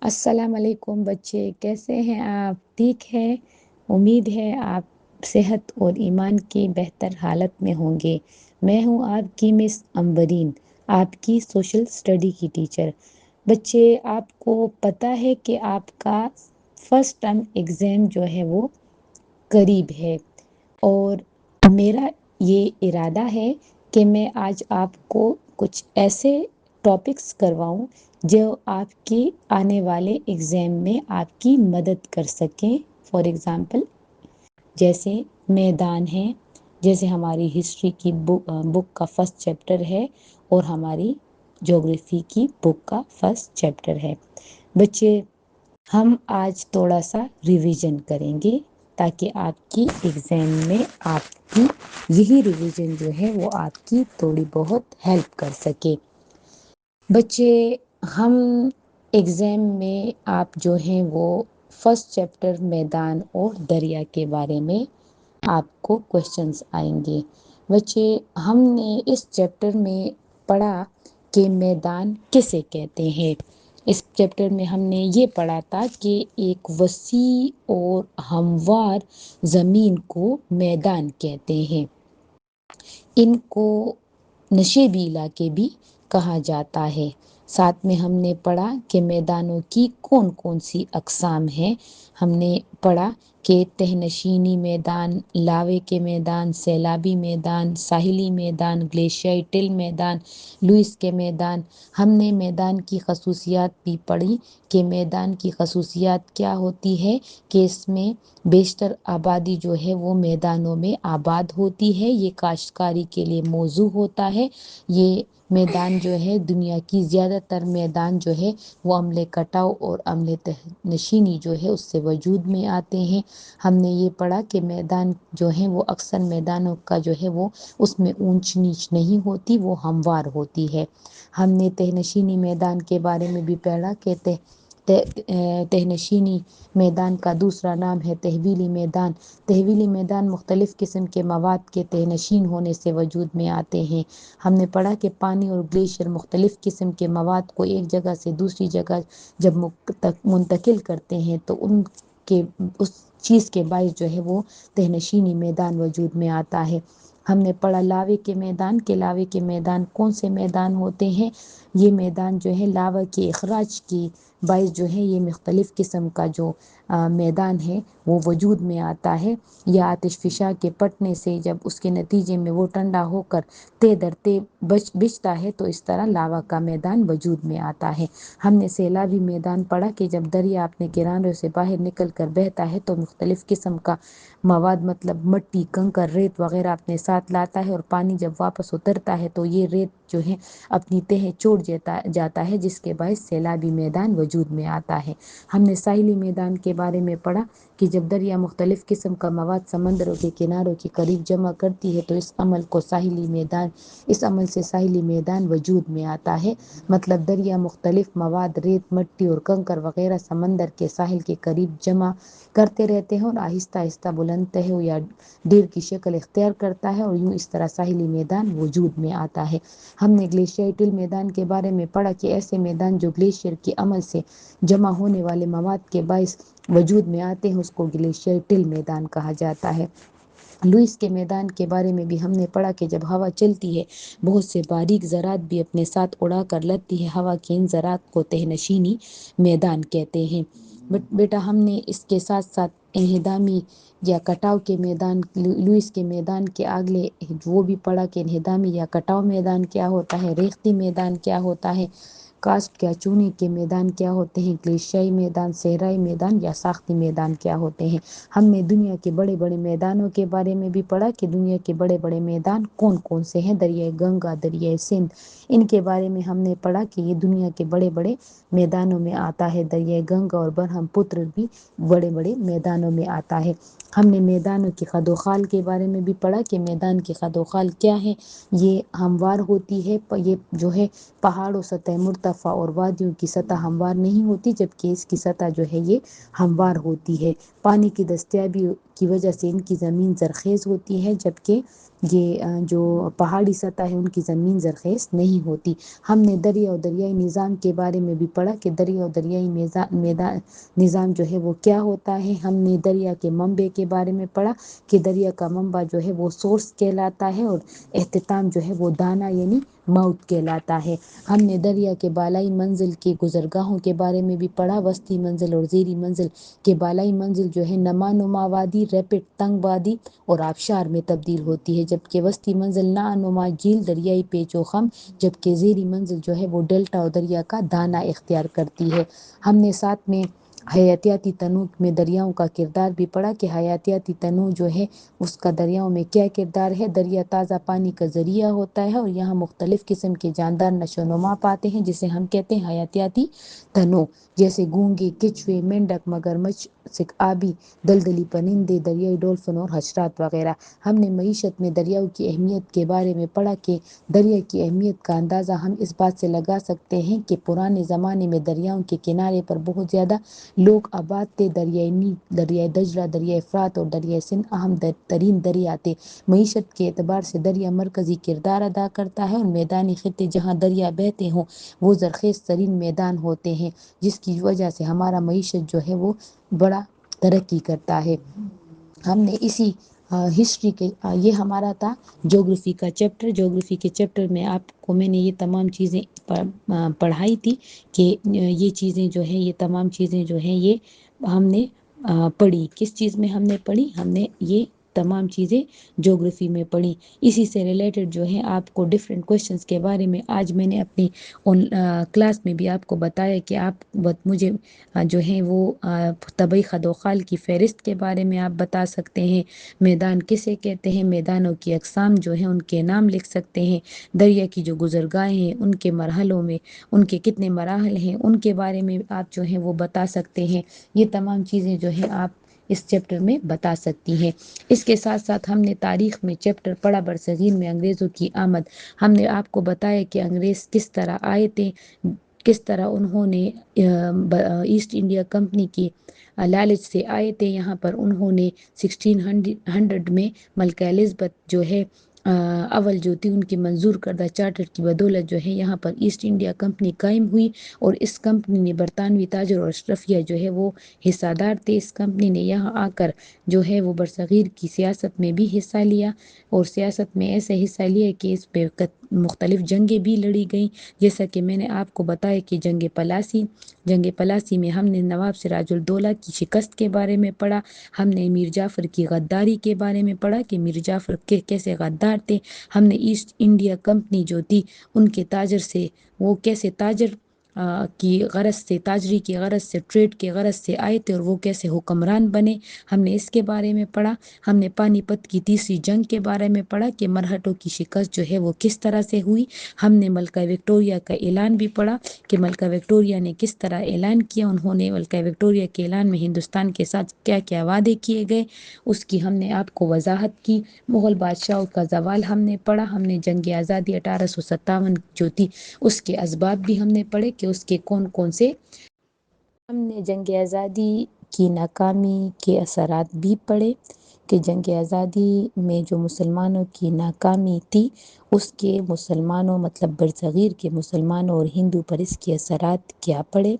السلام علیکم بچے، کیسے ہیں آپ؟ ٹھیک ہے؟ امید ہے آپ صحت اور ایمان کی بہتر حالت میں ہوں گے۔ میں ہوں آپ کی مس امبرین، آپ کی سوشل اسٹڈی کی ٹیچر۔ بچے، آپ کو پتہ ہے کہ آپ کا فرسٹ ٹرم ایگزام جو ہے وہ قریب ہے، اور میرا یہ ارادہ ہے کہ میں آج آپ کو کچھ ایسے ٹاپکس کرواؤں جو آپ کے آنے والے ایگزام میں آپ کی مدد کر سکیں۔ فار ایگزامپل جیسے میدان ہے، جیسے ہماری ہسٹری کی بک کا فرسٹ چیپٹر ہے، اور ہماری جغرافی کی بک کا فرسٹ چیپٹر ہے۔ بچے، ہم آج تھوڑا سا ریویژن کریں گے تاکہ آپ کی ایگزام میں آپ کی یہی ریویژن جو ہے وہ آپ کی تھوڑی بہت ہیلپ کر سکے۔ بچے، ہم ایگزام میں آپ جو ہیں وہ فرسٹ چیپٹر میدان اور دریا کے بارے میں آپ کو کوشچنس آئیں گے۔ بچے، ہم نے اس چیپٹر میں پڑھا کہ میدان کسے کہتے ہیں۔ اس چیپٹر میں ہم نے یہ پڑھا تھا کہ ایک وسیع اور ہموار زمین کو میدان کہتے ہیں۔ ان کو نشیبی علاقے بھی کہا جاتا ہے۔ ساتھ میں ہم نے پڑھا کہ میدانوں کی کون کون سی اقسام ہیں۔ ہم نے پڑھا کہ تہ نشینی میدان، لاوے کے میدان، سیلابی میدان، ساحلی میدان، گلیشیائی ٹل میدان، لوئس کے میدان۔ ہم نے میدان کی خصوصیات بھی پڑھی کہ میدان کی خصوصیات کیا ہوتی ہے، کہ اس میں بیشتر آبادی جو ہے وہ میدانوں میں آباد ہوتی ہے۔ یہ کاشتکاری کے لیے موزوں ہوتا ہے۔ یہ میدان جو ہے، دنیا کی زیادہ تر میدان جو ہے وہ عملِ کٹاؤ اور عملِ تہ نشینی جو ہے اس سے وجود میں آتے ہیں۔ ہم نے یہ پڑھا کہ میدان جو ہیں وہ اکثر میدانوں کا جو ہے وہ اس میں اونچ نیچ نہیں ہوتی، وہ ہموار ہوتی ہے۔ ہم نے تہ نشینی میدان کے بارے میں بھی پڑھا کہ تہ نشینی میدان کا دوسرا نام ہے تحویلی میدان۔ تحویلی میدان مختلف قسم کے مواد کے تہ نشین ہونے سے وجود میں آتے ہیں۔ ہم نے پڑھا کہ پانی اور گلیشیئر مختلف قسم کے مواد کو ایک جگہ سے دوسری جگہ جب منتقل کرتے ہیں تو ان کے اس چیز کے باعث جو ہے وہ تہ نشینی میدان وجود میں آتا ہے۔ ہم نے پڑھا لاوے کے میدان، کے لاوے کے میدان کون سے میدان ہوتے ہیں۔ یہ میدان جو ہے لاوا کے اخراج کی باعث جو ہے یہ مختلف قسم کا جو میدان ہے وہ وجود میں آتا ہے، یا آتش فشاں کے پھٹنے سے جب اس کے نتیجے میں وہ ٹھنڈا ہو کر تہ در تہ بچتا ہے تو اس طرح لاوا کا میدان وجود میں آتا ہے۔ ہم نے سیلابی میدان پڑھا کہ جب دریا اپنے کناروں سے باہر نکل کر بہتا ہے تو مختلف قسم کا مواد مطلب مٹی، کنکر، ریت وغیرہ اپنے ساتھ لاتا ہے، اور پانی جب واپس اترتا ہے تو یہ ریت جو ہے اپنی تہیں چھوڑ جاتا ہے، جس کے باعث سیلابی میدان وجود میں آتا ہے۔ ہم نے ساحلی میدان کے بارے میں پڑھا کہ جب دریا مختلف قسم کا مواد سمندروں کے کناروں کے قریب جمع کرتی ہے تو اس عمل سے ساحلی میدان وجود میں آتا ہے۔ مطلب دریا مختلف مواد، ریت، مٹی اور کنکر وغیرہ سمندر کے ساحل کے قریب جمع کرتے رہتے ہیں اور آہستہ آہستہ بلند تہوں یا ڈیر کی شکل اختیار کرتا ہے، اور یوں اس طرح ساحلی میدان وجود میں آتا ہے۔ ہم نے گلیشیائی ٹل میدان کے بارے میں پڑھا کہ ایسے میدان جو گلیشیئر کے عمل سے جمع ہونے والے مواد کے باعث وجود میں آتے ہیں اس کو گلیشیائی ٹل میدان کہا جاتا ہے۔ لوئس کے میدان کے بارے میں بھی ہم نے پڑھا کہ جب ہوا چلتی ہے بہت سے باریک ذرات بھی اپنے ساتھ اڑا کر لاتی ہے۔ ہوا کے ان ذرات کو تہ نشینی میدان کہتے ہیں۔ بیٹا، ہم نے اس کے ساتھ ساتھ انہدامی یا کٹاؤ کے میدان، لوئس کے میدان کے اگلے وہ بھی پڑھا کہ انہدامی یا کٹاؤ میدان کیا ہوتا ہے، ریختی میدان کیا ہوتا ہے، کاسٹ یا چونے کے میدان کیا ہوتے ہیں، گلیشیائی میدان، صحرائی میدان یا ساختی میدان کیا ہوتے ہیں۔ ہم نے دنیا کے بڑے بڑے میدانوں کے بارے میں بھی پڑھا کہ دنیا کے بڑے بڑے میدان کون کون سے ہیں۔ دریائے گنگا، دریائے سندھ، ان کے بارے میں ہم نے پڑھا کہ یہ دنیا کے بڑے بڑے میدانوں میں آتا ہے۔ دریائے گنگا اور برہم پتر بھی بڑے بڑے میدانوں میں آتا ہے۔ ہم نے میدانوں کی خد و خال کے بارے میں بھی پڑھا کہ میدان کی خد و خال کیا ہے۔ یہ ہموار ہوتی ہے، یہ جو ہے پہاڑوں سطح مرتفع اور وادیوں کی سطح ہموار نہیں ہوتی، جبکہ اس کی سطح جو ہے یہ ہموار ہوتی ہے۔ پانی کی دستیابی کی وجہ سے ان کی زمین زرخیز ہوتی ہے، جبکہ یہ جو پہاڑی سطح ہے ان کی زمین زرخیز نہیں ہوتی۔ ہم نے دریا اور دریائی نظام کے بارے میں بھی پڑھا کہ دریا اور دریائی نظام جو ہے وہ کیا ہوتا ہے۔ ہم نے دریا کے منبع کے بارے میں پڑھا کہ دریا کا منبع جو ہے وہ سورس کہلاتا ہے اور اختتام جو ہے وہ دانہ یعنی ماؤتھ کہلاتا ہے۔ ہم نے دریا کے بالائی منزل کے گزرگاہوں کے بارے میں بھی پڑھا، وسطی منزل اور زیریں منزل کہ بالائی منزل جو ہے نما نما وادی، ریپڈ تنگ وادی اور آبشار میں تبدیل ہوتی ہے، جبکہ وسطی منزل نما جھیل، دریائی پیچ و خم، جبکہ زیریں منزل جو ہے وہ ڈیلٹا اور دریا کا دانہ اختیار کرتی ہے۔ ہم نے ساتھ میں حیاتیاتی تنوع میں دریاؤں کا کردار بھی پڑھا کہ حیاتیاتی تنوع جو ہے اس کا دریاؤں میں کیا کردار ہے۔ دریا تازہ پانی کا ذریعہ ہوتا ہے اور یہاں مختلف قسم کے جاندار نشو و نما پاتے ہیں، جسے ہم کہتے ہیں حیاتیاتی تنوع، جیسے گونگے، کچھوے، مینڈک، مگرمچھ، آبی دلدلی پرندے، دریائی ڈولفن اور حشرات وغیرہ۔ ہم نے معیشت میں دریاؤں کی اہمیت کے بارے میں پڑھا کہ دریا کی اہمیت کا اندازہ ہم اس بات سے لگا سکتے ہیں کہ پرانے زمانے میں دریاؤں کے کنارے پر بہت زیادہ لوگ آباد تھے۔ دریائے نیل، دریائے دجلہ، دریائے فرات اور دریائے سندھ اہم ترین دریا تھے۔ معیشت کے اعتبار سے دریا مرکزی کردار ادا کرتا ہے اور میدانی خطے جہاں دریا بہتے ہوں وہ زرخیز ترین میدان ہوتے ہیں، جس کی وجہ سے ہمارا معیشت جو ہے وہ بڑا ترقی کرتا ہے۔ ہم نے اسی ہسٹری کے یہ ہمارا تھا جغرافی کا چیپٹر۔ جغرافی کے چیپٹر میں آپ کو میں نے یہ تمام چیزیں پڑھائی تھی کہ یہ چیزیں جو ہیں، یہ تمام چیزیں جو ہیں یہ ہم نے پڑھی۔ کس چیز میں ہم نے پڑھی؟ ہم نے یہ تمام چیزیں جغرافی میں پڑھی۔ اسی سے ریلیٹڈ جو ہے آپ کو ڈفرینٹ کوشچنس کے بارے میں آج میں نے اپنی کلاس میں بھی آپ کو بتایا کہ آپ مجھے جو ہیں وہ طبعی خد و خال کی فہرست کے بارے میں آپ بتا سکتے ہیں، میدان کسے کہتے ہیں، میدانوں کی اقسام جو ہیں ان کے نام لکھ سکتے ہیں، دریا کی جو گزرگاہیں ہیں ان کے مرحلوں میں ان کے کتنے مراحل ہیں ان کے بارے میں آپ جو ہیں وہ بتا سکتے ہیں۔ یہ تمام چیزیں جو ہیں آپ اس چیپٹر میں بتا سکتی ہیں۔ اس کے ساتھ ساتھ ہم نے تاریخ میں چیپٹر پڑھا برصغیر میں انگریزوں کی آمد۔ ہم نے آپ کو بتایا کہ انگریز کس طرح آئے تھے، کس طرح انہوں نے ایسٹ انڈیا کمپنی کی لالچ سے آئے تھے یہاں پر۔ انہوں نے 1600 میں ملکہ الزبتھ جو ہے اول جو تھی ان کی منظور کردہ چارٹر کی بدولت جو ہے یہاں پر ایسٹ انڈیا کمپنی قائم ہوئی، اور اس کمپنی نے برطانوی تاجر اور اشرفیہ جو ہے وہ حصہ دار تھے۔ اس کمپنی نے یہاں آ کر جو ہے وہ برصغیر کی سیاست میں بھی حصہ لیا، اور سیاست میں ایسے حصہ لیا کہ اس پہ مختلف جنگیں بھی لڑی گئیں، جیسا کہ میں نے آپ کو بتایا کہ جنگ پلاسی میں ہم نے نواب سراج الدولہ کی شکست کے بارے میں پڑھا۔ ہم نے میر جعفر کی غداری کے بارے میں پڑھا کہ میر جعفر کیسے غدار تھے۔ ہم نے ایسٹ انڈیا کمپنی جو تھی ان کے تاجر سے، وہ کیسے تاجر کی غرض سے، تاجری کی غرض سے، ٹریڈ کی غرض سے آئے تھے اور وہ کیسے حکمران بنے، ہم نے اس کے بارے میں پڑھا۔ ہم نے پانی پت کی تیسری جنگ کے بارے میں پڑھا کہ مرہٹوں کی شکست جو ہے وہ کس طرح سے ہوئی۔ ہم نے ملکہ وکٹوریہ کا اعلان بھی پڑھا کہ ملکہ وکٹوریہ نے کس طرح اعلان کیا، انہوں نے ملکہ وکٹوریہ کے اعلان میں ہندوستان کے ساتھ کیا کیا وعدے کیے گئے، اس کی ہم نے آپ کو وضاحت کی۔ مغل بادشاہوں کا زوال ہم نے پڑھا۔ ہم نے جنگ آزادی 1857 جو تھی اس کے اسباب بھی ہم نے پڑھے کہ اس کے کون کون سے۔ ہم نے جنگ آزادی کی ناکامی کے اثرات بھی پڑھے کہ جنگ آزادی میں جو مسلمانوں کی ناکامی تھی اس کے مسلمانوں مطلب برصغیر کے مسلمانوں اور ہندو پر اس کے اثرات کیا پڑے۔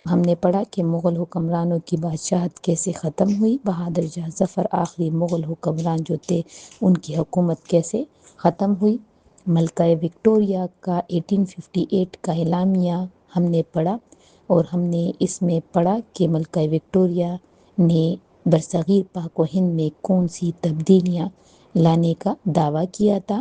ہم نے پڑھا کہ مغل حکمرانوں کی بادشاہت کیسے ختم ہوئی، بہادر شاہ ظفر آخری مغل حکمران جو تھے ان کی حکومت کیسے ختم ہوئی۔ ملکہ وکٹوریہ کا 1858 کا اعلامیہ ہم نے پڑھا، اور ہم نے اس میں پڑھا کہ ملکہ وکٹوریہ نے برصغیر پاک و ہند میں کون سی تبدیلیاں لانے کا دعویٰ کیا تھا۔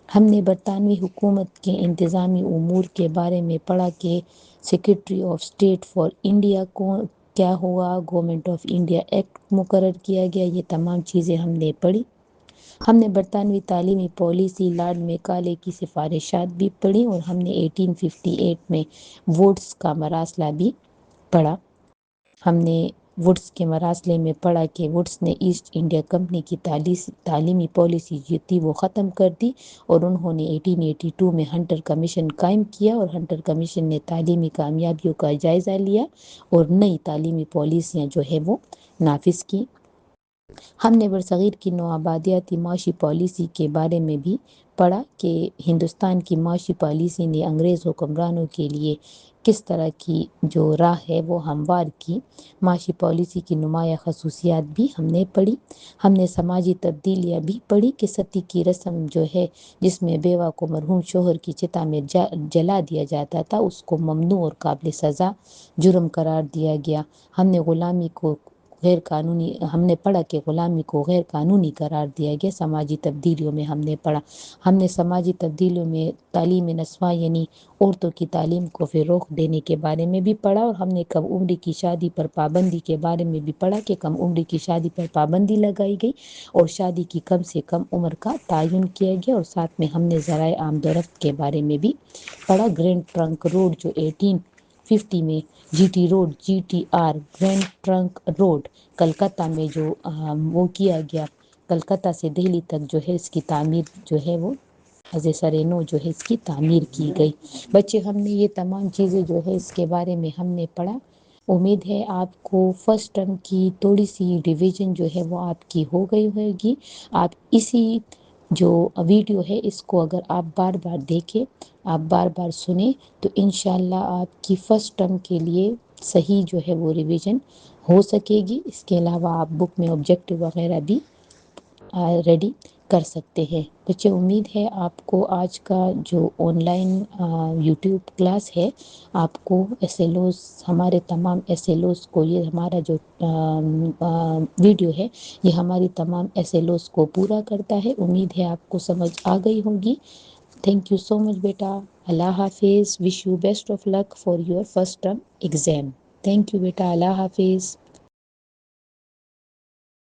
ہم نے برطانوی حکومت کے انتظامی امور کے بارے میں پڑھا کہ secretary of state for India کو کیا ہوا، گورنمنٹ آف انڈیا ایکٹ مقرر کیا گیا، یہ تمام چیزیں ہم نے پڑھی۔ ہم نے برطانوی تعلیمی پالیسی، لارڈ میکالے کی سفارشات بھی پڑھی، اور ہم نے 1858 میں ووٹس کا مراسلہ بھی پڑھا۔ ہم نے ووٹس کے مراسلے میں پڑھا کہ ووٹس نے ایسٹ انڈیا کمپنی کی تعلیمی پالیسی جو تھی وہ ختم کر دی، اور انہوں نے 1882 میں ہنٹر کمیشن قائم کیا، اور ہنٹر کمیشن نے تعلیمی کامیابیوں کا جائزہ لیا اور نئی تعلیمی پالیسیاں جو ہے وہ نافذ کی۔ ہم نے برصغیر کی نوآبادیاتی معاشی پالیسی کے بارے میں بھی پڑھا کہ ہندوستان کی معاشی پالیسی نے انگریز حکمرانوں کے لیے کس طرح کی جو راہ ہے وہ ہموار کی۔ معاشی پالیسی کی نمایاں خصوصیات بھی ہم نے پڑھی۔ ہم نے سماجی تبدیلیاں بھی پڑھی کہ ستی کی رسم جو ہے جس میں بیوہ کو مرحوم شوہر کی چتا میں جلا دیا جاتا تھا، اس کو ممنوع اور قابل سزا جرم قرار دیا گیا۔ ہم نے پڑھا کہ غلامی کو غیر قانونی قرار دیا گیا۔ سماجی تبدیلیوں میں ہم نے پڑھا، ہم نے سماجی تبدیلیوں میں تعلیم نسواں یعنی عورتوں کی تعلیم کو فروغ دینے کے بارے میں بھی پڑھا، اور ہم نے کم عمری کی شادی پر پابندی کے بارے میں بھی پڑھا کہ کم عمری کی شادی پر پابندی لگائی گئی اور شادی کی کم سے کم عمر کا تعین کیا گیا، اور ساتھ میں ہم نے ذرائع آمد و رفت کے بارے میں بھی پڑھا۔ گرینڈ ٹرنک روڈ جو 1850 میں G T or Grand Trunk road Calcutta میں جو وہ کیا گیا، کلکتہ سے دہلی تک جو ہے اس کی تعمیر جو ہے وہ از سرینو جو ہے اس کی تعمیر کی گئی۔ بچے ہم نے یہ تمام چیزیں جو ہے اس کے بارے میں ہم نے پڑھا۔ امید ہے آپ کو فرسٹ ٹرم کی تھوڑی سی ریویژن جو ہے وہ آپ کی ہو گئی ہوگی۔ آپ اسی جو ویڈیو ہے اس کو اگر آپ بار بار دیکھیں، آپ بار بار سنیں، تو انشاءاللہ آپ کی فرسٹ ٹرم کے لیے صحیح جو ہے وہ ریویژن ہو سکے گی۔ اس کے علاوہ آپ بک میں آبجیکٹو وغیرہ بھی ریڈی کر سکتے ہیں۔ بچے امید ہے آپ کو آج کا جو آن لائن یوٹیوب کلاس ہے، آپ کو ایس ایل اوز ہمارے تمام ایس ایل اوز کو یہ ہمارا جو ویڈیو ہے یہ ہماری تمام ایس ایل اوز کو پورا کرتا ہے۔ امید ہے آپ کو سمجھ آ گئی ہوگی۔ تھینک یو سو مچ بیٹا۔ اللہ حافظ۔ Wish you best of luck for your first term exam. Thank you بیٹا۔ اللہ حافظ۔